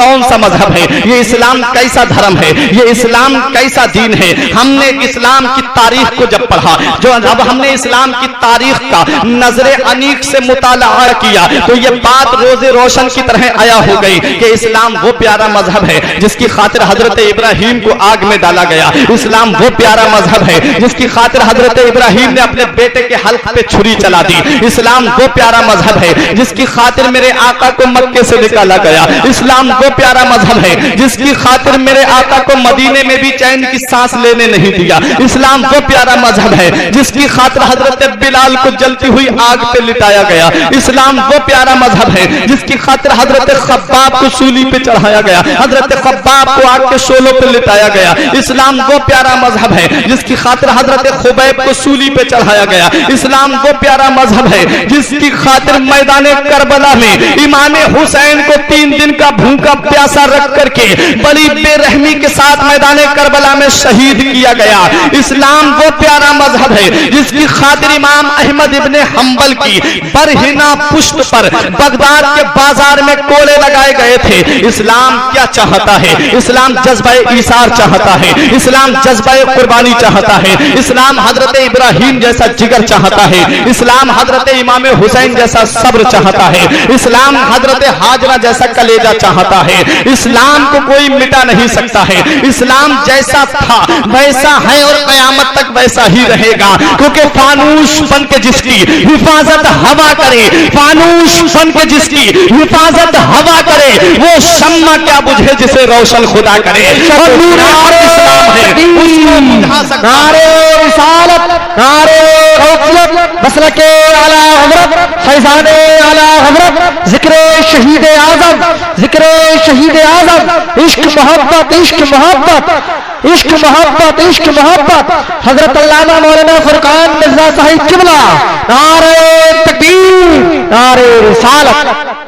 कौन सा मजहब है, ये इस्लाम कैसा धर्म है, ये इस्लाम कैसा दीन है। हमने इस्लाम की तारीख को जब पढ़ा, जो अब हमने इस्लाम की तारीख का नजरे अनीक से मुताला किया, तो ये बात रोजे रोशन की तरह आया हो गई कि इस्लाम वो प्यारा मजहब है जिसकी खातिर हजरत इब्राहिम को आग में डाला गया। इस्लाम वो प्यारा मजहब है जिसकी खातिर हजरत इब्राहिम ने अपने बेटे के हल्क पे छुरी चला दी। इस्लाम वो प्यारा मजहब है जिसकी खातिर मेरे आका को मक्के से निकाला गया। इस्लाम वो प्यारा मजहब है जिसकी खातिर मेरे आका को मदीने में भी चैन की सांस लेने नहीं दिया। इस्लाम वो प्यारा मजहब है जिसकी खातिर हजरत बिलाल को जलती हुई आग पे लिटाया गया। इस्लाम वो प्यारा मजहब है जिसकी खातिर हजरत खब्बाब को सूली पे चढ़ाया गया, हजरत खब्बाब को आग के शोलों पे लिटाया गया। इस्लाम वो प्यारा मजहब है जिसकी खातिर हजरत खुबैब को सूली पे चढ़ाया गया। इस्लाम वो प्यारा मजहब है जिसकी खातिर मैदान करबला में इमाम हुसैन को 3 दिन का भूखा प्यासा रख करके बड़ी बेरहमी के साथ मैदान करबला में शहीद किया गया। इस्लाम वो प्यारा मजहब है जिसकी खातिर इमाम अहमद इब्ने हंबल की बरहिना पुष्ट पर बगदाद के बाजार में कोड़े लगाए गए थे। इस्लाम क्या चाहता है? इस्लाम जज्बा ईसार चाहता है, इस्लाम जज्बा कुर्बानी चाहता है, इस्लाम हजरत इब्राहिम जैसा जिगर चाहता है, इस्लाम हजरत इमाम हुसैन जैसा सब्र चाहता है, इस्लाम हजरत हाजरा जैसा कलेजा चाहता है। इस्लाम को कोई मिटा नहीं सकता है। इस्लाम जैसा था वैसा है और कयामत तक वैसा ही रहेगा, क्योंकि फानूस बन के जिसकी हिफाजत हवा करे, फानूस बन के जिसकी हिफाजत हवा करे, वो शम्मा क्या बुझे जिसे रोशन खुदा करे। और नूर इस्लाम है, उसको बुझा सकता है। नारे रिसालत, नारे रौकत, मसलके आला हज़रत, फैज़ाने आला हज़रत, जिक्र शहीद आज़म, जिक्र शहीद आज़म, इश्क मोहब्बत, इश्क मोहब्बत, इश्क मोहब्बत, इश्क मोहब्बत, हजरत अल्लामा मौलाना फुरकान मिर्जा साहिब किबला, नारे तकबीर, नारे रिसालत।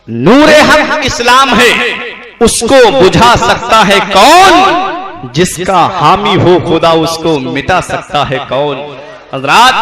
नूरे हक इस्लाम है, उसको बुझा सकता है कौन? जिसका हामी हो खुदा उसको मिटा सकता है कौन? हज़रात,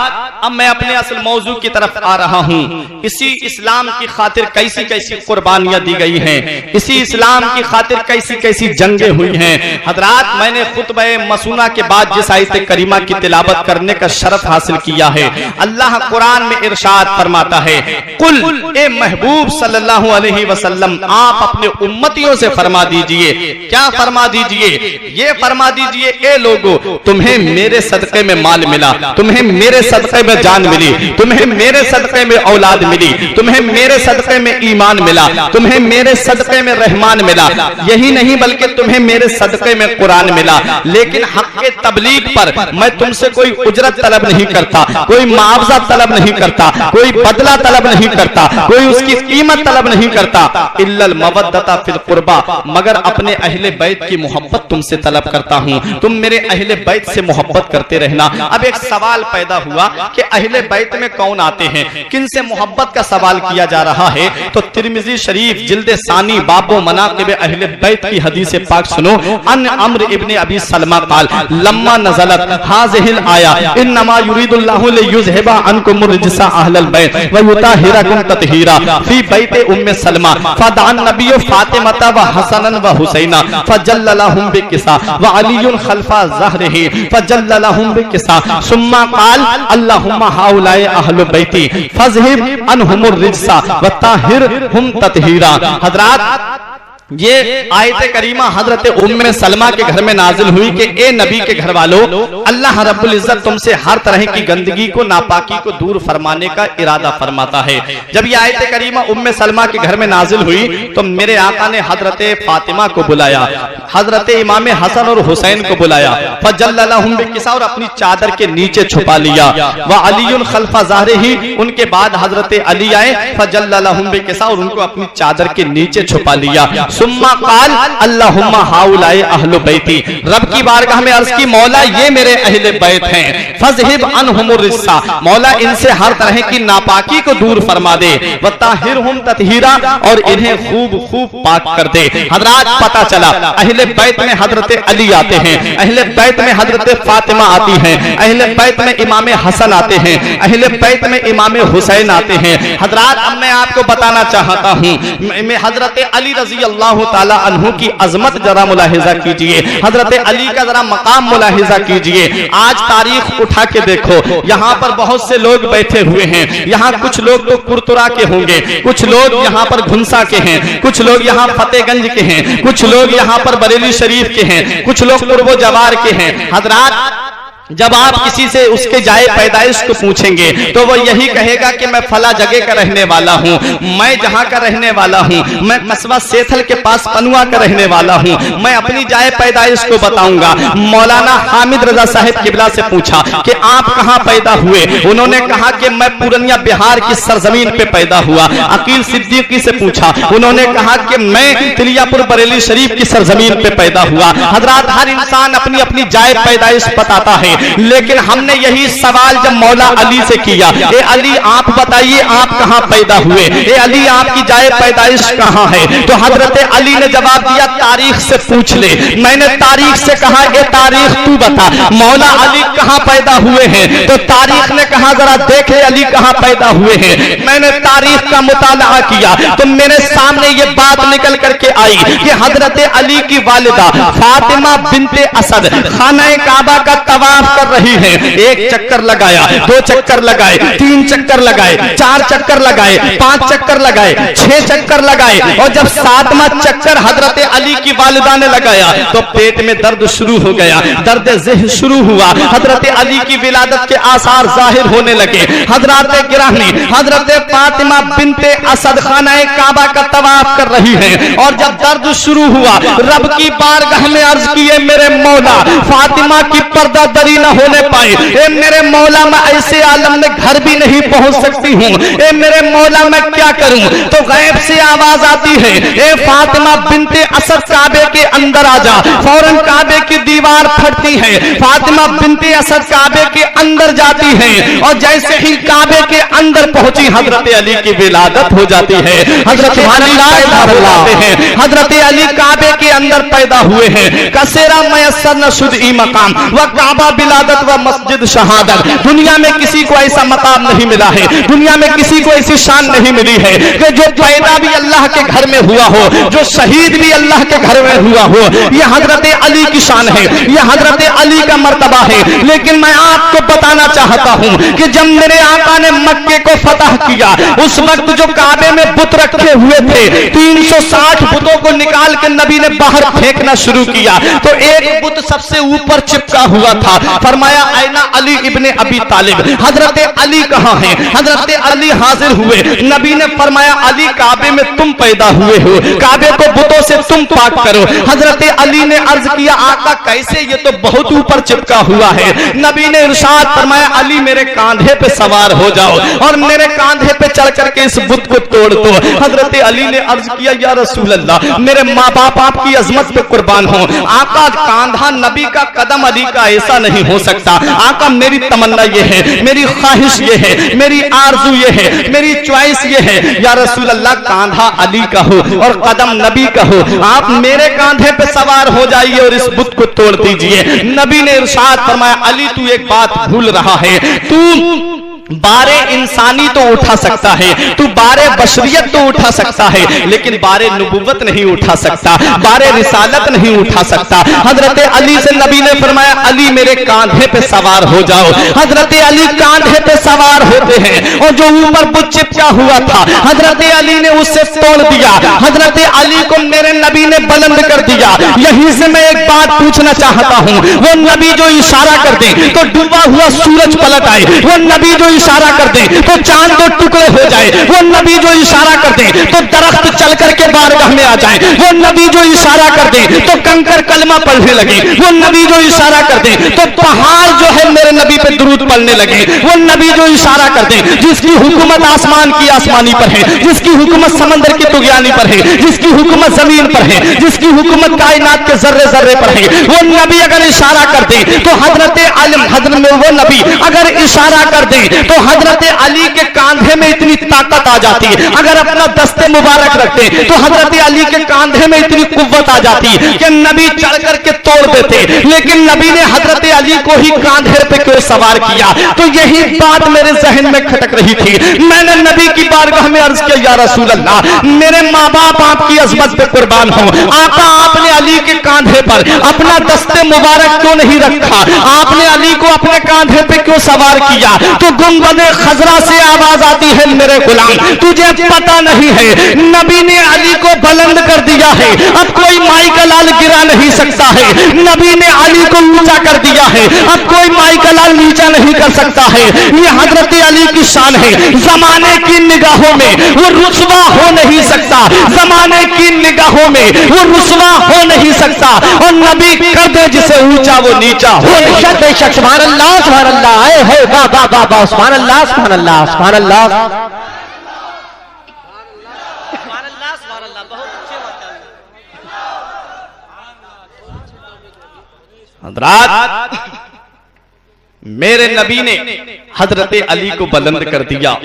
अब मैं अपने असल मौजू की तरफ आ रहा हूँ। इसी इस्लाम की खातिर कैसी कैसी कुर्बानियां दी गई हैं, इसी इस्लाम की खातिर कैसी कैसी जंगें हुई हैं। हज़रात, मैंने खुतबा मसूना के बाद जिस आयत करीमा की तिलावत करने का शरफ हासिल किया है, अल्लाह कुरान में इरशाद फरमाता है, कुल ए महबूब सल्लल्लाहु अलैहि वसल्लम, आप अपने उम्मतियों से फरमा दीजिए। क्या फरमा दीजिए? ये फरमा दीजिए, ए लोगों, तुम्हें मेरे सदक़े में माल मिला, तुम्हें मेरे सदक़े में जान मिली, तुम्हें मेरे सदक़े में औलाद मिली, तुम्हें मेरे सदक़े में ईमान मिला, तुम्हें मेरे सदक़े में रहमान मिला। यही नहीं बल्कि तुम्हें मेरे सदक़े में कुरान मिला। लेकिन हक़ के तबलीग पर मैं तुमसे कोई उजरत तलब नहीं करता, कोई मुआवजा तलब नहीं करता, कोई बदला तलब नहीं करता, कोई उसकी कीमत तलब नहीं करता। इल्लल मवद्दता फिल कुर्बा, मगर अपने अहले बैत की मोहब्बत तुमसे तलब करता हूँ। तुम मेरे अहले बैत से मोहब्बत करते रहना। अब एक सवाल पैदा हुआ कि अहले बैत में कौन आते हैं, किन से मोहब्बत का सवाल किया जा रहा है। तो तिरमिजी शरीफ जिल्द सानी बाबो मनाक़िब अहले बैत की हदीस पाक सुनो। अन अम्र इब्ने अबी सलमा क़ाल लम्मा नज़लत हाज़िहिल आया इन्नमा युरीदुल्लाहु लियुज़हिबा अन्कुम रिजसा अहलल बैत व युताहिरकुम तत्हीरा फी बैत उम्मे सलमा फदअन नबी फातिमा व हसनन व हुसैना फजल्ललहुम बिकिसा व अलीयुन खल्फा ज़हरिही फजल्ललहुम बिकिसा सुम्मा क़ाल अल्लाहुम्मा हाउलाए अहलु बैती फज़हिब अनहुमुर रिजसा व ताहिरहुम तत्हीरा। हज़रात, ये आयत करीमा हजरत उम्मे सलमा के घर में नाजिल हुई कि ए नबी के घर वालों, अल्लाह रब्बुल इज्जत तुमसे हर तरह की गंदगी को, नापाकी को दूर फरमाने का इरादा फरमाता है। जब ये आयत करीमा उम्मे सलमा के घर में नाजिल हुई तो मेरे आका ने हजरत फातिमा को बुलाया, हजरत इमाम हसन और हुसैन को बुलाया, फजल्ललहुम बिकिसा, और अपनी चादर के नीचे छुपा लिया। व अलीयुन खल्फा ज़हरिही, उनके बाद हजरत अली आए, फजल्ललहुम बिकिसा, और उनको अपनी चादर के नीचे छुपा लिया। सुम्मा काल अल्लाहुम्मा हाउलाए अहलु बैती, रब की बारगाह में अर्ज की मौला ये मेरे अहले बैत हैं, फज़हिब अनहुमुर रिस्सा, मौला इनसे हर तरह की नापाकी को दूर फरमा दे, वताहिरहुम ततहीरा, और इन्हें खूब खूब पाक कर दे। हजरात पता चला अहले बैत में हजरत अली आते हैं, अहले बैत में हजरत फातिमा आती हैं, अहले बैत में इमाम हसन आते हैं, अहले बैत में इमाम हुसैन आते हैं। हजरात अब मैं आपको बताना चाहता हूँ, मैं हजरत अली रजी अल्लाह ताला अन्हु की अजमत जरा मुलाहिजा कीजिए, हजरत अली का जरा मकाम मुलाहिजा कीजिए। आज तारीख उठा के देखो, यहाँ पर बहुत से लोग बैठे हुए हैं, यहाँ कुछ लोग तो कुरतुरा के होंगे, कुछ लोग यहाँ पर घुंसा के हैं, कुछ लोग यहाँ फतेहगंज के हैं, कुछ लोग यहाँ पर बरेली शरीफ के हैं, कुछ लोग पूर्व जवार के हैं। हजरात जब आप किसी से उसके जाए पैदाइश को पूछेंगे तो वो यही कहेगा कि मैं फला जगह का रहने वाला हूँ, मैं जहाँ का रहने वाला हूँ, मैं कस्बा सेथल के पास पनुआ का रहने वाला हूँ, मैं अपनी जाए पैदाइश को बताऊंगा। मौलाना हामिद रजा साहिब किबला से पूछा कि आप कहाँ पैदा हुए, उन्होंने कहा कि मैं पूर्णिया बिहार की सरजमीन पे पैदा हुआ। अकील सिद्दीकी से पूछा, उन्होंने कहा कि मैं तिलियापुर बरेली शरीफ की सरजमीन पे पैदा हुआ। हजरात हर इंसान अपनी अपनी जाए पैदाइश बताता है, लेकिन हमने यही सवाल जब मौला अली से किया, ए अली आप बताइए आप कहां पैदा हुए, ए अली आपकी जाए पैदाइश कहां है, तो हजरत अली ने जवाब दिया तारीख से पूछ ले। मैंने तारीख से कहा ए तारीख तू बता, मौला अली कहां पैदा हुए हैं, तो तारीख ने कहा जरा देख ले अली कहां पैदा हुए हैं। मैंने तारीख का मुताला किया तो मेरे सामने ये बात निकल करके आई कि हजरत अली की वालिदा फातिमा बिनते असद खाना काबा का तवाफ कर रही है। एक चक्कर लगाया, दो चक्कर लगाए, तीन चक्कर लगाए, चार चक्कर लगाए, पांच चक्कर लगाए, छह चक्कर लगाए, और जब सातवां चक्कर हजरत अली की वालिदा ने लगाया तो पेट में दर्द शुरू हो गया, दर्द ज़िह्न शुरू हुआ, हजरत अली की विलादत के आसार जाहिर होने लगे। हजरत गिरानी हजरत फातिमा बिनते असद खाना काबा का तवाफ कर रही है, और जब दर्द शुरू हुआ रब की बारगाह में अर्ज किए मेरे मौला फातिमा की पर्दा दरी न होने पाए, ए मेरे मौला मैं ऐसे आलम में घर भी नहीं पहुंच सकती हूँ, ए मेरे मौला मैं क्या करूं, तो गैब से आवाज आती है ए फातिमा बिनते असद काबे के अंदर आ जा। फौरन काबे की दीवार फटती है, फातिमा बिनते असद काबे के अंदर जाती है, और जैसे ही काबे के अंदर पहुंची हजरत अली की विलादत हो जाती है। हजरत अली पैदा होते हैं, हजरत अली काबे के अंदर पैदा हुए हैं। कसेरा मयसर नशुद ई मकाम व काबा बिलादत व मस्जिद शहादत, दुनिया में किसी को ऐसा मकाम नहीं मिला है, दुनिया में किसी को ऐसी शान नहीं मिली है कि जो पैदा भी अल्लाह के घर में हुआ हो, जो शहीद भी अल्लाह के घर में हुआ हो। यह हजरत अली की शान है, यह हजरत अली का मर्तबा है। लेकिन मैं आपको बताना चाहता हूं कि जब मेरे आका ने मक्के को फतह किया उस वक्त जो काबे में बुत रखे हुए थे 360 बुतों को निकाल के नबी ने बाहर फेंकना शुरू किया, तो एक बुत सबसे ऊपर चिपका हुआ था। फरमाया ऐना अली इब्ने अबी तालिब, हजरत अली कहां हैं? हजरत अली हाजिर हुए, नबी ने फरमाया अली काबे में तुम पैदा हुए हो, काबे को बुतों से तुम पाक करो। हजरत अली ने अर्ज किया आका कैसे, ये तो बहुत ऊपर चिपका हुआ है। नबी ने इरशाद फरमाया अली मेरे कांधे पे सवार हो जाओ और मेरे कांधे पे चढ़ करके इस बुत को तोड़ दो। हजरत अली ने अर्ज किया या रसूल अल्लाह मेरे माँ बाप आपकी अजमत पे कुर्बान हो। आका कांधा नबी का कदम अली का ऐसा नहीं हो सकता। आका मेरी तमन्ना ये है, मेरी ख्वाहिश ये है, मेरी आरजू ये है, मेरी चॉइस ये है या रसूल अल्लाह कांधा अली का हो और कदम नबी का हो, आप मेरे कांधे पे सवार हो जाइए और इस बुत को तोड़ दीजिए। नबी ने इरशाद फरमाया अली तू एक बात भूल रहा है, तू बारे इंसानी तो उठा सकता है, तू बारे बशरियत तो उठा सकता है, लेकिन बारे नबुव्वत नहीं उठा सकता, बारे रिसालत नहीं उठा सकता। हजरत अली से नबी ने फरमाया अली मेरे कांधे पे सवार हो जाओ। हजरत अली कांधे पे सवार होते हैं और जो ऊपर बुत चिपका हुआ था हजरत अली ने उससे तोड़ दिया। हजरत अली को मेरे नबी ने बुलंद कर दिया। यहीं से मैं एक बात पूछना चाहता हूँ, वो नबी जो इशारा कर दे तो डूबा हुआ सूरज पलट आए, वो नबी जो इशारा कर दे तो चांद दो टुकड़े हो जाए, वो नबी जो इशारा कर दे तो दरख्त चल करके बारगाह में आ जाए, वो नबी जो इशारा कर दे तो कंकर कलमा पढ़ने लगे, वो नबी जो इशारा कर दे तो पहाड़ जो है मेरे नबी पे दुरूद पढ़ने लगे, वो नबी जो इशारा कर दे जिसकी हुकूमत आसमान की आसमानी पर है, जिसकी हुकूमत समंदर की तुगयानी पर है, जिसकी हुकूमत जमीन पर है, जिसकी हुकूमत कायनात के जर्रे जर्रे पर है, वो नबी अगर इशारा कर दे तो हजरत वो नबी अगर इशारा कर दे तो हजरत अली के कांधे में इतनी ताकत आ जाती है, अगर अपना दस्ते मुबारक रखते तो हजरत अली के कांधे में इतनी कुव्वत आ जाती कि नबी चढ़ करके तोड़ देते, लेकिन नबी ने हजरत अली को ही कांधे पे क्यों सवार किया? तो यही बात मेरे जहन में खटक रही थी। मैंने नबी की बारगाह में अर्ज किया, या रसूल अल्लाह, मेरे माँ बाप आपकी अजमत पे कुर्बान हो, आका आपने अली के कांधे पर अपना दस्ते मुबारक क्यों नहीं रखा? आपने अली को अपने कांधे पे क्यों सवार किया? तो गुंबद खजरा से आवाज आती है, मेरे गुलाम तुझे पता नहीं है, नबी ने अली को बुलंद कर दिया है, अब कोई माई का लाल गिरा नहीं सकता है, नबी ने अली को ऊंचा कर दिया है, अब कोई माई का लाल नीचा नहीं कर सकता है। ये हजरत अली की शान है, जमाने की निगाहों में वो रुसवा हो नहीं सकता, जमाने की निगाहों में वो रुसवा हो नहीं सकता, और नबी कर दे जिसे ऊंचा वो नीचा हो। बेशक बेशक, सुभान अल्लाह सुभान अल्लाह, आए है वाह वाह वाह वाह, सुभान अल्लाह सुभान अल्लाह सुभान अल्लाह। हज़रात, मेरे नबी ने हजरत अली को बुलंद कर दिया,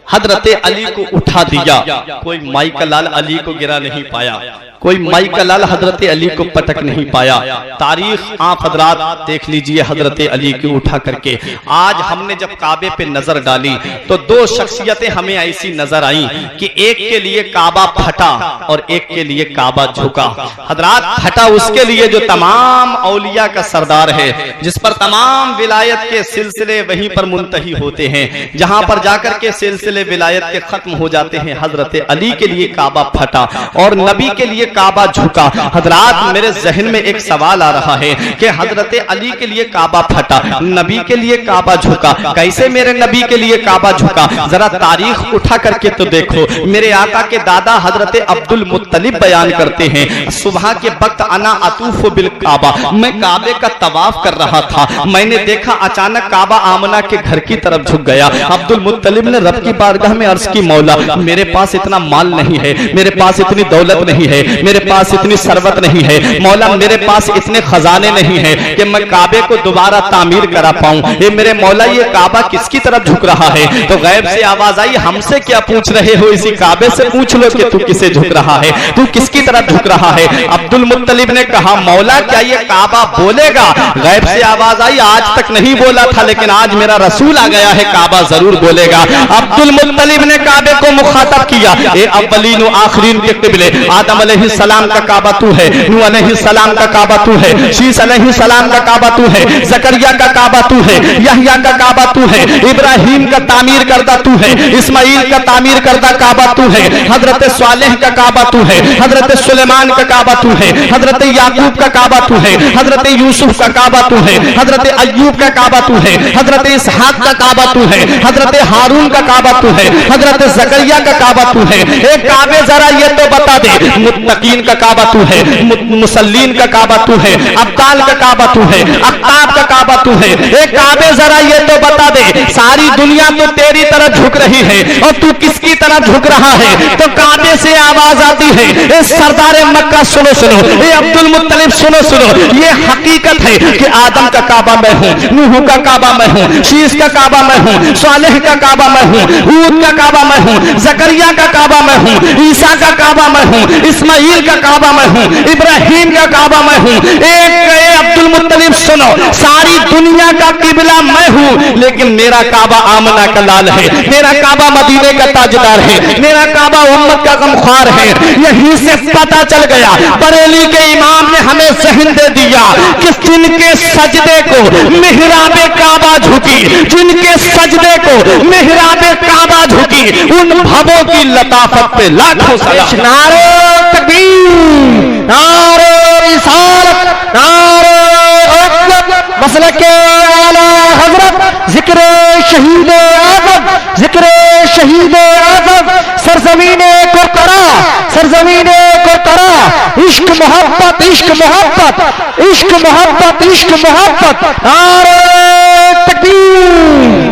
हजरत अली को उठा दिया, कोई माई का लाल अली को गिरा नहीं पाया, कोई माई का लाल हजरत अली को पटक नहीं पाया। तारीख आप हजरात देख लीजिए हजरत अली की उठा करके। आज हमने जब काबे पे नजर डाली तो दो शख्सियतें हमें ऐसी नजर आई कि एक के लिए काबा फटा और एक के लिए काबा झुका। हजरात, फटा उसके लिए जो तमाम औलिया का सरदार है, जिस पर तमाम विलायत के सिलसिले वहीं पर मुंतही होते हैं, जहां पर जाकर के सिलसिले विलायत के खत्म हो जाते हैं, हजरत अली के लिए काबा फटा और नबी के लिए काबा झुका। हजरात, मेरे जहन में एक सवाल आ रहा है कि हजरत अली के लिए काबा फटा, नबी के लिए काबा झुका, कैसे मेरे नबी के लिए काबा झुका? जरा तारीख उठा करके तो देखो। मेरे आका के दादा हजरत अब्दुल मुत्तलिब बयान करते हैं, सुबह के वक्त अना अतूफ बिल काबा, मैं काबे का तवाफ कर रहा था, मैंने देखा अचानक काबा आमना के घर की तरफ झुक गया। अब्दुल मुत्तलिब ने रब की बारगाह में अर्ज की, मौला मेरे पास इतना माल नहीं है, मेरे पास इतनी दौलत नहीं है, मेरे पास इतनी सरवत नहीं है, मौला मेरे पास इतने खजाने नहीं है कि मैं काबे को दोबारा तामीर करा पाऊं। ये मेरे मौला, ये काबा किसकी तरफ झुक रहा है? तो गैब से आवाज आई, हमसे क्या पूछ रहे हो, इसी काबे से पूछ लो कि तू किसे झुक रहा है, तू किसकी तरफ झुक रहा है। अब्दुल मुत्तलिब ने कहा, मौला क्या ये काबा बोलेगा? गैब से आवाज आई, आज तक नहीं बोला था लेकिन आज मेरा रसूल आ गया है, काबा जरूर बोलेगा। अब्दुल मुत्तलिब ने काबे को मुखातब किया, ए अव्वलीन व आखिरीन के क़िबले, आदम अलैहिस्सलाम का काबा तू है, नूह अलैहिस्सलाम का काबा तू है, शीश अलैहिस्सलाम का काबा तू है, जकरिया का काबा तू है, यहया का काबा तू है, इब्राहिम का तामीर करदा तू है, इस्माइल का तामीर करदा काबा तू है, हजरत सालेह का काबा तू है, हजरत सुलेमान का काबा तू है, हजरत याकूब का काबा तू है, हजरत यूसुफ का काबा तू है, हजरत अय्यूब का काबा तू है, हजरत इसहाक का काबा तू है, हजरत हारून का काबा तू है, हजरत जकरिया का काबा तू है। एक काबे जरा ये तो बता दे, मुत्तकीन का काबा तू है, मुसल्लीन का काबा तू है, अब्दाल का काबा तू है, अख्ताब का काबा तू है। एक काबे जरा ये तो बता दे, सारी दुनिया तो तेरी तरफ झुक रही है और तू किसकी तरफ झुक रहा है? तो काबे से आवाज आती है, ए सरदार मक्का सुनो सुनो, ए अब्दुल मुत्तलिब सुनो सुनो, ये हकीकत है कि आदम का काबा मैं हूँ, नूह का काबा मैं हूँ, शीश का काबा मैं हूँ, सालेह का काबा मैं हूँ, हूद का काबा मैं हूँ, जकरिया का काबा मैं हूँ, ईसा का काबा मैं हूँ, इस्माइल का काबा मैं हूँ, इब्राहिम का काबा मैं हूँ। एक अब्दुल मुत्तलिब सुनो, सारी दुनिया का किबला मैं हूँ, लेकिन मेरा काबा आमना का लाल है, मेरा काबा मदीने का ताजदार है, मेरा काबा उम्मत का गमख्वार है। यहीं से पता चल गया, बरेली के इमाम ने हमें ज़हन दे दिया कि जिनके सजदे को मिहराबे काबा झुकी, जिनके सजदे को मिहराबे काबा झुकी, उन भवों की लताफत पे लाखों सलाम। नारे तकबीर, नारे रिसालत, नारे अक़दत, मसलके आला हज़रत, ज़िक्र शहीद आजम, जिक्र शहीद आजम, सरजमीने कुरतरा, सरजमीने कुरतरा, इश्क मोहब्बत, इश्क मोहब्बत, इश्क मोहब्बत, इश्क मोहब्बत, नारे तकबीर,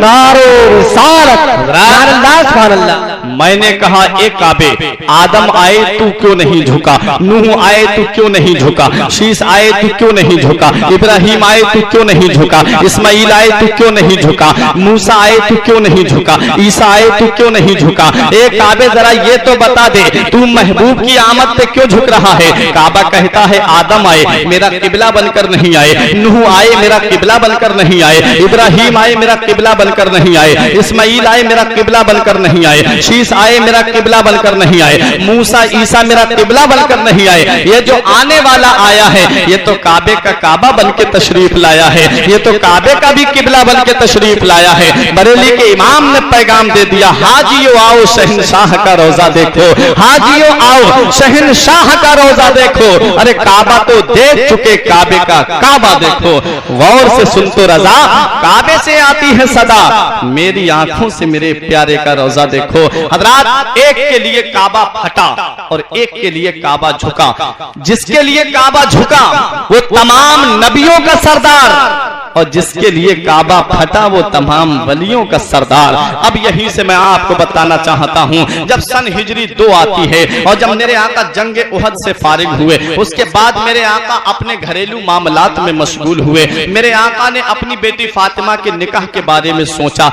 नारे रिसालत, नारे अल्लाह सुभान अल्लाह। मैंने कहा एक काबे, आदम आए तू क्यों नहीं झुका, नूह आए तू क्यों नहीं झुका, शीश आए तू क्यों नहीं झुका, इब्राहिम आए तू क्यों नहीं झुका, इस्माइल आए तू क्यों नहीं झुका, मूसा आए तू क्यों नहीं झुका, ईसा आए तू क्यों नहीं झुका। एक काबे जरा ये तो बता दे, तू महबूब की आमद पे क्यों झुक रहा है। काबा कहता है आदम आए मेरा किबला बनकर नहीं आए, नूह आए मेरा किबला बनकर नहीं आए, इब्राहिम आए मेरा किबला बनकर नहीं आए, इस्माइल आए मेरा किबला बनकर नहीं आए, शीश आए मेरा किबला बनकर नहीं आए, मूसा ईसा मेरा किबला बनकर नहीं आए। ये जो आने वाला आया है ये तो काबे का काबा बनके तशरीफ लाया है, ये तो काबे का भी किबला बनके तशरीफ लाया है। बरेली के इमाम ने पैगाम दे दिया, हाजियो आओ शहनशाह का रोजा देखो, हाजियो आओ शहनशाह का रोजा देखो। अरे काबा तो देख चुके, काबे का काबा देखो। गौर से सुन तो रजा, काबे से आती है सदा, मेरी आंखों से मेरे प्यारे का रोजा देखो। हजरात, एक के लिए काबा फटा और एक के लिए काबा झुका। जिसके लिए काबा झुका वो तमाम नबियों का सरदार, और जिसके लिए काबा फटा वो तमाम वलियों का सरदार। अब यहीं से मैं आपको बताना चाहता हूं, जब सन हिजरी 2 आती है और जब मेरे आका जंगे उहद से फारिग हुए, उसके बाद मेरे आका अपने घरेलू मामलात में मशगूल हुए। मेरे आका ने अपनी बेटी फातिमा के निकाह के बारे में सोचा।